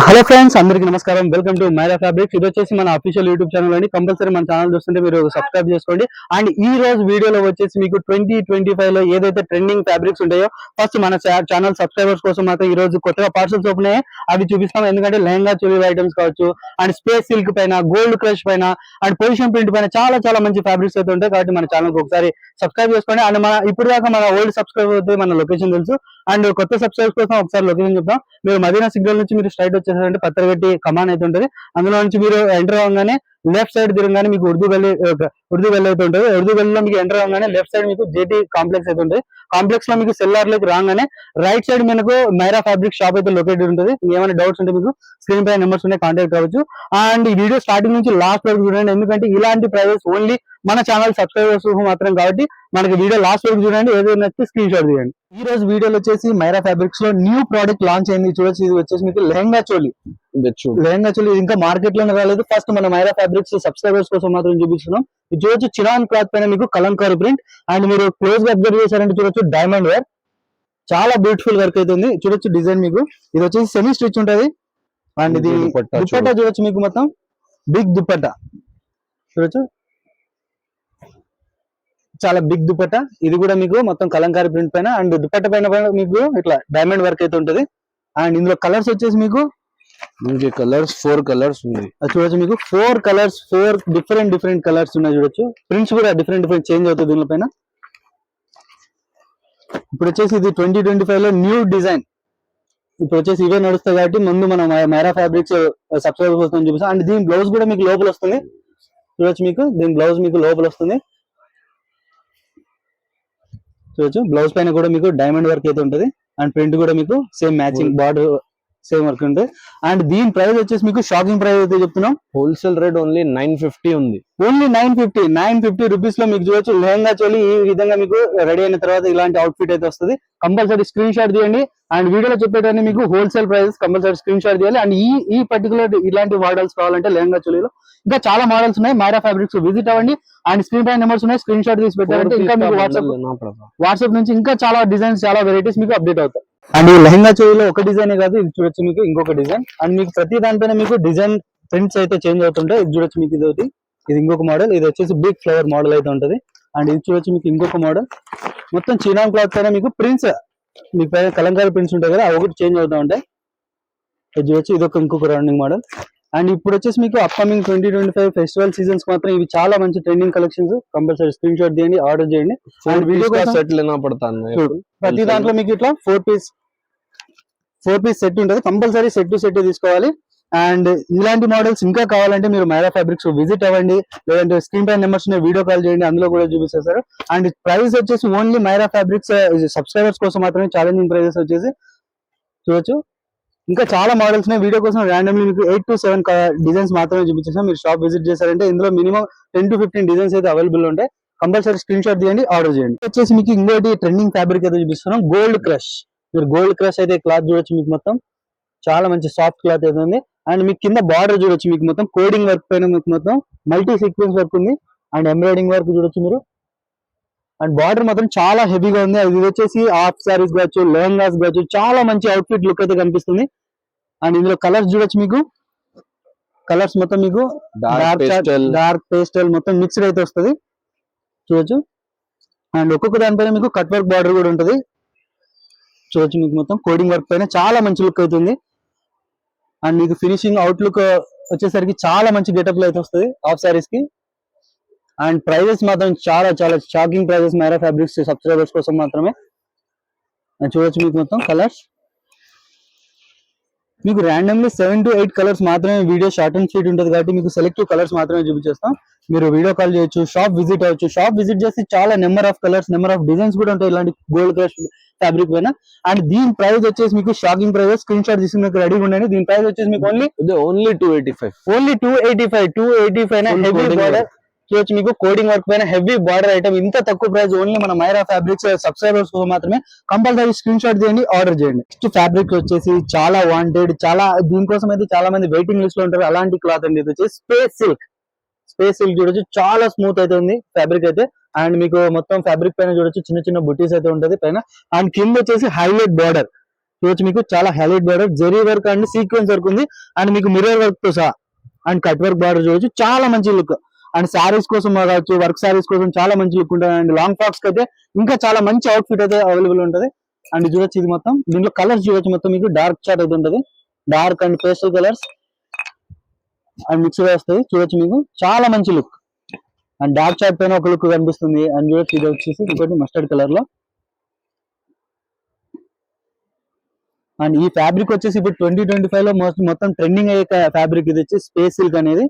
Hello friends, అందరికీ నమస్కారం. Welcome to Myra Fabrics. ఇది వచ్చేసి మన అఫీషియల్ యూట్యూబ్ ఛానల్ అని కంపల్సరీ మన ఛానల్ చూస్తుంటే మీరు సబ్స్క్రైబ్ చేసుకోండి. అండ్ ఈ రోజు వీడియోలో వచ్చేసి మీకు 2025 లో ఏదైతే ట్రెండింగ్ ఫ్యాబ్రిక్స్ ఉంటాయో ఫస్ట్ మన ఛానల్ సబ్స్క్రైబర్స్ కోసం మాత్రం ఈ రోజు కొత్తగా పార్సల్స్ ఓపెన్ అయ్యాయి. అవి చూపిస్తాం. ఎందుకంటే లెహంగా చులీ ఐటమ్స్ కావచ్చు, అండ్ స్పేస్ సిల్క్ పైన, గోల్డ్ క్రష్ పైన, అండ్ పొజిషన్ ప్రింట్ పైన చాలా మంచి ఫ్యాబ్రిక్స్ అయితే ఉంటాయి. కాబట్టి మన ఛానల్ ఒకసారి సబ్స్క్రైబ్ చేసుకోండి. అండ్ మన ఇప్పుడు దాకా మన ఓల్డ్ సబ్స్క్రైబర్ అయితే మన లొకేషన్ తెలుసు. అండ్ కొత్త సబ్స్క్రైబర్స్ కోసం ఒకసారి లొకేషన్ చెప్తాం. మీరు మదీనా సిగ్నల్ నుంచి మీరు స్ట్రైట్ వచ్చేసారంటే పత్తరగట్టి కమాన్ అయితే ఉంటుంది. అందులో నుంచి మీరు ఎంటర్ అవ్వగానే లెఫ్ట్ సైడ్ తిరగగానే మీకు ఉర్దూ గల్లీ అయితే ఉంటుంది. ఉర్దూ గల్లీలో మీకు ఎంటర్ అవ్వగానే లెఫ్ట్ సైడ్ మీకు జేటీ కాంప్లెక్స్ అయితే ఉంటుంది. కాంప్లెక్స్ లో మీకు సెల్లార్ లోకి రాగానే రైట్ సైడ్ మనకు మైరా ఫ్యాబ్రిక్ షాప్ అయితే లొకేటెడ్ ఉంటుంది. ఏమైనా డౌట్స్ ఉంటే మీకు స్క్రీన్ పై నెంబర్స్ ఉన్నాయి, కాంటాక్ట్ కావచ్చు. అండ్ ఈ వీడియో స్టార్టింగ్ నుంచి లాస్ట్ వరకు చూడండి. ఎందుకంటే ఇలాంటి ప్రైజెస్ ఓన్లీ మన ఛానల్ సబ్స్క్రైబర్స్ మాత్రం కాబట్టి మనకి వీడియో లాస్ట్ వరకు చూడండి. ఏదైనా నచ్చితే స్క్రీన్ షాట్ తీయండి. ఈ రోజు వీడియోలో వచ్చేసి మైరా ఫ్యాబ్రిక్స్ లో న్యూ ప్రోడక్ట్ లాంచ్ అయింది. చూడొచ్చు, ఇది వచ్చేసి మీకు లెహంగా చోలీ. ఇంకా మార్కెట్ లోనే రాలేదు. ఫస్ట్ మన మైరా ఫ్యాబ్రిక్స్ సబ్స్క్రైబర్స్ కోసం మాత్రం చూపిస్తున్నాం. ఇది చూడొచ్చు, చిరాన్ క్లాత్ పైన మీకు కలంకారీ ప్రింట్. అండ్ మీరు క్లోజ్ గా అబ్జర్వ్ చేశారంటే చూడొచ్చు డైమండ్ వేర్. చాలా బ్యూటిఫుల్ వర్క్ అవుతుంది. చూడొచ్చు డిజైన్ మీకు ఇది వచ్చేసి సెమీ స్టిచ్ ఉంటది. అండ్ ఇది దుపట్టా చూడొచ్చు, మీకు మొత్తం బిగ్ దుపట్టా చూడొచ్చు, చాలా బిగ్ దుపట్టా. ఇది కూడా మీకు మొత్తం కలంకారీ ప్రింట్ పైన అండ్ దుపట్టా పైన మీకు ఇట్లా డైమండ్ వర్క్ అయితే ఉంటది. అండ్ ఇందులో కలర్స్ వచ్చేసి మీకు 4 కలర్స్ ఉన్నాయి. చూడొచ్చు, మీకు 4 కలర్స్, 4 డిఫరెంట్ కలర్స్ ఉన్నాయి. చూడొచ్చు, ప్రింట్స్ కూడా డిఫరెంట్ చేంజ్ అవుతుంది దీని పైన. ఇప్పుడు వచ్చేసి ఇది 2025 లో న్యూ డిజైన్. ఇప్పుడు వచ్చేసి ఇవే నడుస్తాయి కాబట్టి ముందు మనం మైరా ఫ్యాబ్రిక్స్ సబ్స్క్రైబర్స్ కోసం చూపిస్తాం. అండ్ దీని బ్లౌజ్ కూడా మీకు లోపల వస్తుంది. చూడొచ్చు, మీకు దీని బ్లౌజ్ మీకు లోపల వస్తుంది. చూడొచ్చు, బ్లౌజ్ పైన కూడా మీకు డైమండ్ వర్క్ అయితే ఉంటుంది. అండ్ ప్రింట్ కూడా మీకు same matching border same work ఉంటుంది. అండ్ దీని ప్రైస్ వచ్చేసి మీకు షాకింగ్ ప్రైస్ అయితే చెప్తున్నాం. హోల్సేల్ రేట్ ఓన్లీ 950 ఉంది. ఓన్లీ 950 రూపీస్ లో మీకు చూడొచ్చు లెహంగా చోలీ ఈ విధంగా మీకు రెడీ అయిన తర్వాత ఇలాంటి అవుట్ఫిట్ అయితే వస్తుంది. కంపల్సరీ స్క్రీన్ షాట్ తీయండి. అండ్ వీడియోలో చెప్పేటన్ని మీకు wholesale price compulsory screen shot తీయాలి. అండ్ ఈ పర్టికులర్ ఇలాంటి మోడల్స్ కావాలంటే లెహంగా చోలీలో ఇంకా చాలా మోడల్స్ ఉన్నాయి. మైరా ఫ్యాబ్రిక్స్ విజిట్ అవ్వండి. అండ్ స్క్రీన్ పై నెంబర్స్ ఉన్నాయి, స్క్రీన్ షాట్ తీసి పెట్టారంటే ఇంకా మీకు వాట్సాప్ నుంచి ఇంకా చాలా డిజైన్స్, చాలా వెరైటీస్ మీకు అప్డేట్ అవుతాయి. అండ్ ఈ లెహంగా చోలీలో ఒక డిజైన్ కాదు, ఇది చూడొచ్చు మీకు ఇంకొక డిజైన్. అండ్ మీకు ప్రతి దానిపైన మీకు డిజైన్ ప్రింట్స్ అయితే చేంజ్ అవుతుంటాయి. ఇది చూడొచ్చు, మీకు ఇది ఇంకొక మోడల్. ఇది వచ్చేసి బిగ్ ఫ్లవర్ మోడల్ అయితే ఉంటది. అండ్ ఇది చూడొచ్చు, మీకు ఇంకొక మోడల్. మొత్తం చినాన్ క్లాత్ పైన మీకు ప్రింట్స్, మీకు పైన కలంకారీ ప్రింట్స్ ఉంటాయి కదా, అవి ఒకటి చేంజ్ అవుతూ ఉంటాయి. ఇది చూడొచ్చు, ఇది ఇంకొక రన్నింగ్ మోడల్. అండ్ ఇప్పుడు వచ్చేసి మీకు అప్కమింగ్ 2025 ఫెస్టివల్ సీజన్స్ మాత్రం ఇవి చాలా మంచి trending collections. Compulsory screen shot తీయండి, ఆర్డర్ చేయండి. అండ్ వీడియో ప్రతి దాంట్లో మీకు ఇట్లా 4 పీస్ సెట్ ఉంటుంది. కంపల్సరీ సెట్ టు సెట్ తీసుకోవాలి. అండ్ ఇలాంటి మోడల్స్ ఇంకా కావాలంటే మీరు మైరా ఫ్యాబ్రిక్స్ విజిట్ అవ్వండి, లేదంటే స్క్రీన్ పై నెంబర్స్ వీడియో కాల్ చేయండి, అందులో కూడా చూపిస్తారు. అండ్ ప్రైస్ వచ్చేసి ఓన్లీ మైరా ఫ్యాబ్రిక్స్ సబ్స్క్రైబర్స్ కోసం మాత్రమే ఛాలెంజింగ్ ప్రైజెస్ వచ్చేసి చూడొచ్చు. ఇంకా చాలా మోడల్స్ ఉన్నాయి. వీడియో కోసం ర్యాండమ్లీ మీకు 8 to 7 డిజైన్స్ మాత్రమే చూపించేసాం. మీరు షాప్ విజిట్ చేశారంటే ఇందులో మినిమం 10 to 15 డిజైన్స్ అయితే అవైలబుల్ ఉంటాయి. కంపల్సరీ స్క్రీన్ షాట్ తీయండి, ఆర్డర్ చేయండి. వచ్చేసి మీకు ఇంకోటి ట్రెండింగ్ ఫ్యాబ్రిక్ అయితే చూపిస్తున్నాం, గోల్డ్ క్రష్. మీరు గోల్డ్ క్రష్ అయితే క్లాత్ చూడొచ్చు, మీకు మొత్తం చాలా మంచి సాఫ్ట్ క్లాత్ అయితే ఉంది. అండ్ మీకు కింద బార్డర్ చూడొచ్చు, మీకు మొత్తం కోడింగ్ వర్క్ పైన మీకు మొత్తం మల్టీ సీక్వెన్స్ వర్క్ ఉంది. అండ్ ఎంబ్రాయిడింగ్ వర్క్ చూడొచ్చు మీరు. అండ్ బార్డర్ మాత్రం చాలా హెవీగా ఉంది. అది వచ్చేసి హాఫ్ సారీస్ కావచ్చు, లెహంగాస్ కావచ్చు, చాలా మంచి అవుట్ఫిట్ లుక్ అయితే కనిపిస్తుంది. అండ్ ఇందులో కలర్స్ చూడొచ్చు, మీకు కలర్స్ మొత్తం మీకు డార్క్ పేస్టల్ మొత్తం మిక్స్డ్ అయితే వస్తుంది. చూడొచ్చు. అండ్ ఒక్కొక్క దానిపైన మీకు కట్ వర్క్ బార్డర్ కూడా ఉంటుంది. చూడొచ్చు, మీకు మొత్తం కోడింగ్ వర్క్ పైన చాలా మంచి లుక్ అవుతుంది. అండ్ మీకు ఫినిషింగ్ అవుట్ లుక్ వచ్చేసరికి చాలా మంచి గెటప్ లో అయితే వస్తుంది హాఫ్ సారీస్ కి. అండ్ ప్రైజెస్ మాత్రం చాలా shocking prices Myra fabrics subscribers కోసం మాత్రమే. చూడొచ్చు, మీకు మొత్తం కలర్స్ మీకు ర్యాండమ్లీ 7 to 8 కలర్స్ మాత్రమే. వీడియో షార్ట్ అండ్ స్వీట్ ఉంటుంది కాబట్టి మీకు సెలెక్టివ్ కలర్స్ మాత్రమే చూపించేస్తాం. మీరు వీడియో కాల్ చేయొచ్చు, షాప్ విజిట్ అవ్వచ్చు. షాప్ విజిట్ చేసి చాలా number of colours, number of designs కూడా ఉంటాయి ఇలాంటి గోల్డ్ క్రష్ ఫ్యాబ్రిక్ పైన. అండ్ దీని ప్రైస్ వచ్చేసి మీకు షాకింగ్ ప్రైస్. స్క్రీన్ షాట్ తీసుకుని మీకు రెడీగా ఉండండి. దీని ప్రైస్ వచ్చేసి మీకు ఓన్లీ 285. ఓన్లీ 285 హెవీ బార్డర్ చూడొచ్చు, మీకు కోడింగ్ వర్క్ పైన హెవీ బార్డర్ ఐటమ్. ఇంత తక్కువ ప్రైస్ ఓన్లీ మన మైరా ఫ్యాబ్రిక్స్ సబ్స్క్రైబర్స్ మాత్రమే. కంపల్సరీ స్క్రీన్ షాట్ చేయండి, ఆర్డర్ చేయండి. నెక్స్ట్ ఫ్యాబ్రిక్ వచ్చేసి చాలా వాంటెడ్, దీనికోసం అయితే చాలా మంది వెయిటింగ్ లిస్ట్ లో ఉంటారు. అలాంటి క్లాత్ అండి. ఇది వచ్చేసి స్పేస్ సిల్క్ చూడొచ్చు, చాలా స్మూత్ అయితే ఉంది ఫ్యాబ్రిక్ అయితే. అండ్ మీకు మొత్తం ఫ్యాబ్రిక్ పైన చూడొచ్చు చిన్న బుటీస్ అయితే ఉంటది పైన. అండ్ కింద వచ్చేసి హైలైట్ బార్డర్. చూడొచ్చు మీకు చాలా highlight border, zari work and sequence work ఉంది అండ్ మీకు మిర్రర్ వర్క్ తో సహా అండ్ కట్ వర్క్ బార్డర్ చూడొచ్చు, చాలా మంచి లుక్ అండ్ శారీస్ కోసం కావచ్చు, వర్క్ శారీస్ కోసం చాలా మంచి లుక్ ఉంటుంది అండ్ లాంగ్ ఫ్రాక్స్ అయితే ఇంకా చాలా మంచి అవుట్ఫిట్ అయితే అవైలబుల్ ఉంటుంది. అండ్ చూడొచ్చు ఇది మొత్తం, దీంట్లో కలర్స్ చూడొచ్చు మొత్తం మీకు డార్క్ చార్ట్ అయితే ఉంటుంది, dark and pastel colours and mix వస్తాయి. చూడొచ్చు మీకు చాలా మంచి లుక్ అండ్ డార్క్ చార్ట్ పైన ఒక లుక్ కనిపిస్తుంది అండ్ చూడొచ్చు ఇది వచ్చేసి ఇంకోటి మస్టర్డ్ కలర్ లో. అండ్ ఈ ఫ్యాబ్రిక్ వచ్చేసి ఇప్పుడు 2025 లో మొత్తం ట్రెండింగ్ అయ్యే ఫ్యాబ్రిక్ ఇది వచ్చి స్పేస్ సిల్క్ అనేది.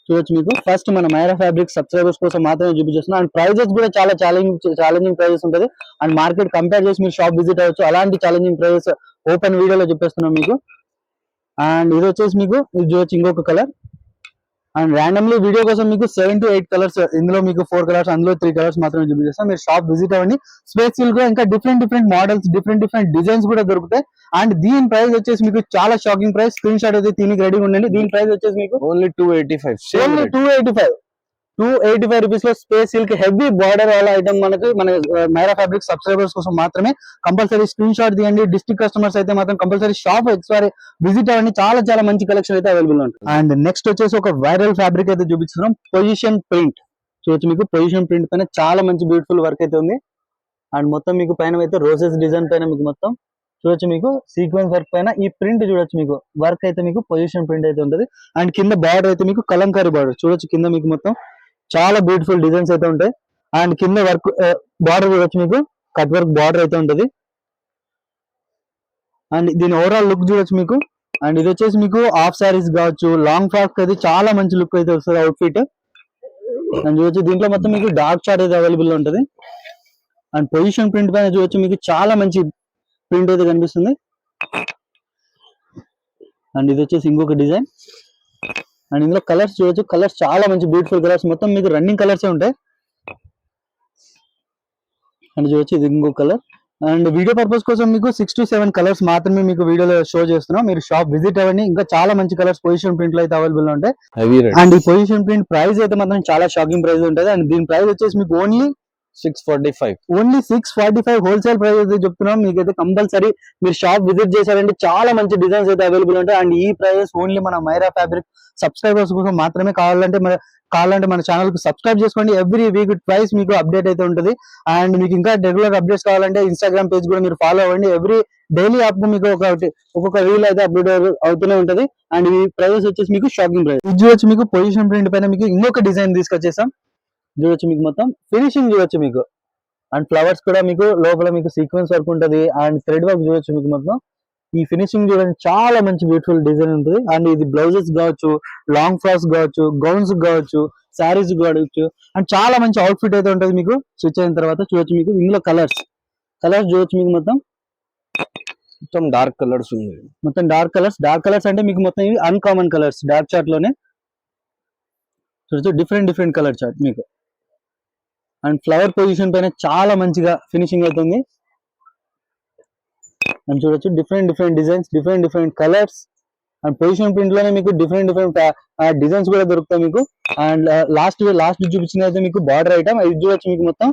చూడొచ్చు మీకు ఫస్ట్ మన మైరా ఫ్యాబ్రిక్ సబ్స్క్రైబర్స్ కోసం మాత్రమే చూపించేస్తున్నాం అండ్ ప్రైజెస్ కూడా చాలా ఛాలెంజింగ్ ప్రైజెస్ ఉంటుంది అండ్ మార్కెట్ కంపేర్ చేసి మీరు షాప్ విజిట్ అవ్వచ్చు, అలాంటి ఛాలెంజింగ్ ప్రైజెస్ ఓపెన్ వీడియోలో చెప్పేస్తున్నాం మీకు. అండ్ ఇది వచ్చేసి మీకు ఇది చూడొచ్చు ఇంకొక కలర్ అండ్ ర్యాండమ్లీ వీడియో కోసం మీకు 7 to 8 కలర్స్, ఇందులో మీకు 4 కలర్స్, అందులో 3 కలర్స్ మాత్రమే చూపిస్తాం. మీరు షాప్ విజిట్ అవ్వండి. స్పేస్ సిల్క్ లో ఇంకా డిఫరెంట్ మోడల్స్, డిఫరెంట్ డిజైన్స్ కూడా దొరుకుతాయి అండ్ దీని ప్రైస్ వచ్చేసి మీకు చాలా షాకింగ్ ప్రైస్. స్క్రీన్ షాట్ అయితే దీనికి రెడీగా ఉండండి. దీని ప్రైస్ వచ్చేసి మీకు ఓన్లీ 285. ఓన్లీ 285 రూపీస్ లో స్పేస్ సిల్క్ హెవీ బార్డర్ వాళ్ళ ఐటమ్ మనకి మన మైరా ఫ్యాబ్రిక్ సబ్స్క్రైబర్స్ కోసం మాత్రమే. కంపల్సరీ స్క్రీన్ షాట్ తీయండి. డిస్ట్రిక్ట్ కస్టమర్స్ అయితే మాత్రం కంపల్సరీ షాప్ ఒకసారి విజిట్ అవ్వండి. చాలా మంచి కలెక్షన్ అయితే అవైలబుల్ ఉంటుంది. అండ్ నెక్స్ట్ వచ్చేసి ఒక వైరల్ ఫ్యాబ్రిక్ అయితే చూపిస్తున్నాం, పొజిషన్ ప్రింట్. చూడొచ్చు మీకు పొజిషన్ ప్రింట్ పైన చాలా మంచి బ్యూటిఫుల్ వర్క్ అయితే ఉంది అండ్ మొత్తం మీకు పైన అయితే రోజెస్ డిజైన్ పైన మీకు మొత్తం చూడొచ్చు మీకు సీక్వెన్స్ వర్క్ పైన ఈ ప్రింట్ చూడొచ్చు మీకు వర్క్ అయితే మీకు పొజిషన్ ప్రింట్ అయితే ఉంటుంది అండ్ కింద బార్డర్ అయితే మీకు కలంకారీ బార్డర్. చూడొచ్చు కింద మీకు మొత్తం చాలా బ్యూటిఫుల్ డిజైన్స్ అయితే ఉంటాయి అండ్ కింద వర్క్ బార్డర్ చూడొచ్చు మీకు కట్ వర్క్ బార్డర్ అయితే ఉంటుంది అండ్ దీని ఓవరాల్ లుక్ చూడొచ్చు మీకు. అండ్ ఇది వచ్చేసి మీకు హాఫ్ సారీస్ కావచ్చు, లాంగ్ ఫ్రాక్ అయితే చాలా మంచి లుక్ అయితే వస్తుంది అవుట్ఫిట్. అండ్ చూడొచ్చు దీంట్లో మొత్తం మీకు డార్క్ చార్ట్ అయితే అవైలబుల్ ఉంటుంది అండ్ పొజిషన్ ప్రింట్ పైన చూడొచ్చు మీకు చాలా మంచి ప్రింట్ అయితే కనిపిస్తుంది. అండ్ ఇది వచ్చేసి ఇంకొక డిజైన్ అండ్ ఇందులో కలర్స్ చూడొచ్చు, కలర్స్ చాలా మంచి బ్యూటిఫుల్ కలర్స్, మొత్తం మీకు రన్నింగ్ కలర్స్ ఉంటాయి. అండ్ చూడొచ్చు ఇది ఇంకొక కలర్ అండ్ వీడియో పర్పస్ కోసం మీకు 6 to 7 కలర్స్ మాత్రమే మీకు వీడియోలో షో చేస్తున్నాం. మీరు షాప్ విజిట్ అవ్వండి. ఇంకా చాలా మంచి కలర్స్ పొజిషన్ ప్రింట్ లో అయితే అవైలబుల్ ఉంటాయి అండ్ ఈ పొజిషన్ ప్రింట్ ప్రైస్ అయితే మాత్రం చాలా షాకింగ్ ప్రైస్ ఉంటుంది అండ్ దీని ప్రైస్ వచ్చేసి మీకు ఓన్లీ 645 హోల్సేల్ ప్రైస్ అయితే చెప్తున్నాం. మీకైతే కంపల్సరీ మీరు షాప్ విజిట్ చేశారంటే చాలా మంచి డిజైన్స్ అయితే అవైలబుల్ ఉంటాయి అండ్ ఈ ప్రైస్ ఓన్లీ మన మైరా ఫ్యాబ్రిక్ సబ్స్క్రైబర్స్ కోసం మాత్రమే. కావాలంటే మన ఛానల్ కు సబ్స్క్రైబ్ చేసుకోండి. ఎవ్రీ వీక్ ప్రైస్ మీకు అప్డేట్ అయితే ఉంటుంది అండ్ మీకు ఇంకా రెగ్యులర్ అప్డేట్స్ కావాలంటే ఇన్స్టాగ్రామ్ పేజ్ కూడా మీరు ఫాలో అవ్వండి. ఎవ్రీ డైలీ యాప్ మీకు ఒక్కొక్క రీల్ అయితే అప్డేట్ అవుతూనే ఉంటది అండ్ ఈ ప్రైస్ వచ్చేసి మీకు షాకింగ్ ప్రైస్. ఇది వచ్చి మీకు పొజిషన్ ప్రింట్ పైన మీకు ఇంకొక డిజైన్ తీసుకొచ్చేసాం. చూడొచ్చు మీకు మొత్తం ఫినిషింగ్ చూడొచ్చు మీకు అండ్ ఫ్లవర్స్ కూడా మీకు లోపల మీకు సీక్వెన్స్ వర్క్ ఉంటుంది అండ్ థ్రెడ్ వర్క్ చూడొచ్చు మీకు మొత్తం. ఈ ఫినిషింగ్ చూడండి చాలా మంచి బ్యూటిఫుల్ డిజైన్ ఉంటుంది అండ్ ఇది బ్లౌజెస్ కావచ్చు, లాంగ్ ఫ్రాక్స్ కావచ్చు, గౌన్స్ కావచ్చు, శారీస్ కావచ్చు అండ్ చాలా మంచి అవుట్ఫిట్ అయితే ఉంటుంది మీకు స్విచ్ అయిన తర్వాత. చూడొచ్చు మీకు ఇందులో కలర్స్ చూడొచ్చు మీకు మొత్తం డార్క్ కలర్స్ ఉంది, మొత్తం డార్క్ కలర్స్ అంటే మీకు మొత్తం ఇవి అన్కామన్ కలర్స్ డార్క్ చార్ట్ లోనే. చూడొచ్చు డిఫరెంట్ కలర్ చార్ట్ మీకు అండ్ ఫ్లవర్ పొజిషన్ పైన చాలా మంచిగా ఫినిషింగ్ అవుతుంది అండ్ చూడొచ్చు different designs, different colours and position print లోనే మీకు డిఫరెంట్ డిజైన్స్ కూడా దొరుకుతాయి మీకు. అండ్ లాస్ట్ చూపించిన అయితే మీకు బార్డర్ ఐటమ్ ఇది చూడొచ్చు మీకు మొత్తం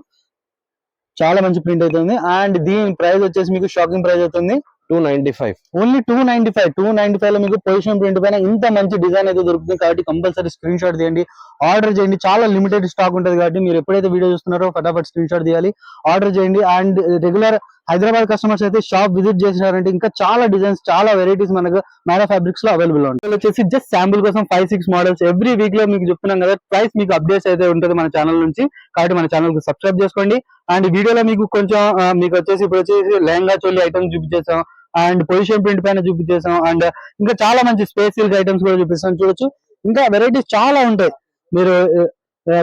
చాలా మంచి ప్రింట్ అవుతుంది అండ్ దీని ప్రైస్ వచ్చేసి మీకు షాకింగ్ ప్రైస్ అవుతుంది 295. ఓన్లీ 295 లో మీకు పొజిషన్ ప్రింట్ పైన ఇంత మంచి డిజైన్ అయితే దొరుకుతుంది. కాబట్టి కంపల్సరీ స్క్రీన్ షాట్ తీయండి, ఆర్డర్ చేయండి. చాలా లిమిటెడ్ స్టాక్ ఉంటుంది కాబట్టి మీరు ఎప్పుడైతే వీడియో చూస్తున్నారో ఫటాఫట్ స్క్రీన్ షాట్ తీయాలి, ఆర్డర్ చేయండి. అండ్ రెగ్యులర్ హైదరాబాద్ కస్టమర్స్ అయితే షాప్ విజిట్ చేసినారంటే ఇంకా చాలా డిజైన్స్, చాలా వెరైటీస్ మనకు మైరా ఫ్యాబ్రిక్స్ లో అవైలబుల్ ఉంటాయి. వచ్చేసి జస్ట్ శాంపుల్ కోసం 5-6 మోడల్స్ ఎవ్రీ వీక్ లో మీకు చెప్తున్నాం కదా, ప్రైస్ మీకు అప్డేట్స్ అయితే ఉంటుంది మన ఛానల్ నుంచి. కాబట్టి మన ఛానల్ కు సబ్స్క్రైబ్ చేసుకోండి. అండ్ వీడియోలో మీకు కొంచెం మీకు వచ్చేసి ఇప్పుడు వచ్చేసి లెహంగా చోలి ఐటమ్స్ చూపించేసాం అండ్ పొజిషన్ ప్రింట్ పైన చూపించేసాం అండ్ ఇంకా చాలా మంచి స్పేస్ సిల్క్ ఐటమ్స్ కూడా చూపిస్తాం. చూడొచ్చు ఇంకా వెరైటీస్ చాలా ఉంటాయి. మీరు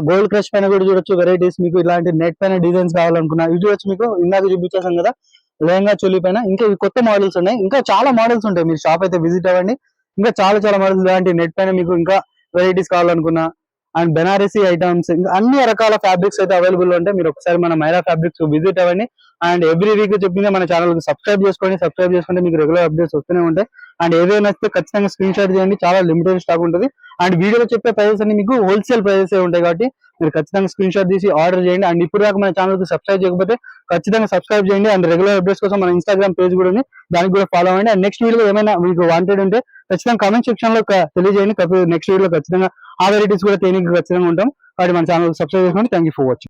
గోల్డ్ క్రష్ పైన కూడా చూడొచ్చు వెరైటీస్. మీకు ఇలాంటి నెట్ పైన డిజైన్స్ కావాలనుకున్నా ఇవి చూడొచ్చు. మీకు ఇందాక చూపించేసాం కదా లెహంగా చోలి పైన, ఇంకా ఇవి కొత్త మోడల్స్ ఉన్నాయి. ఇంకా చాలా మోడల్స్ ఉంటాయి. మీరు షాప్ అయితే విజిట్ అవ్వండి. ఇంకా చాలా మోడల్స్ ఇలాంటి నెట్ పైన మీకు ఇంకా వెరైటీస్ కావాలనుకున్నా అండ్ బెనారసీ ఐటమ్స్ ఇంకా అన్ని రకాల ఫ్యాబ్రిక్స్ అయితే అవైలబుల్ ఉంటాయి. మీరు ఒకసారి మన మైరా ఫ్యాబ్రిక్స్ విజిట్ అవ్వండి. అండ్ ఎవ్రీ వీక్ చెప్పింది మన ఛానల్ కి సబ్స్క్రైబ్ చేసుకుంటే మీకు రెగ్యులర్ అప్డేట్స్ వస్తూనే ఉంటాయి. అండ్ ఏదైనా నచ్చితే ఖచ్చితంగా స్క్రీన్ షాట్ చేయండి, చాలా లిమిటెడ్ స్టాక్ ఉంటుంది. అండ్ వీడియోలో చెప్పే ప్రైజెస్ అన్ని మీకు హోల్సేల్ ప్రైజెస్ ఉంటాయి కాబట్టి మీరు ఖచ్చితంగా స్క్రీన్ షాట్ తీసి ఆర్డర్ చేయండి. అండ్ ఇప్పుడు దాకా మన ఛానల్ కి సబ్స్క్రైబ్ చేయకపోతే ఖచ్చితంగా సబ్స్క్రైబ్ చేయండి. అండ్ రెగ్యులర్ అప్డేట్స్ కోసం మన ఇన్స్టాగ్రామ్ పేజ్ కూడా ఉంది, దానికి కూడా ఫాలో అవ్వండి. అండ్ నెక్స్ట్ వీడియో ఏమైనా మీకు వాంటెడ్ ఉంటే ఖచ్చితంగా కామెంట్ సెక్షన్ లో తెలియజేయండి. నెక్స్ట్ వీడియో ఖచ్చితంగా ఆ వెరైటీస్ కూడా తేనికి ఖచ్చితంగా ఉంటాం. కాబట్టి మన ఛానల్ సబ్స్క్రైబ్ చేసుకోండి. Thank you for watching.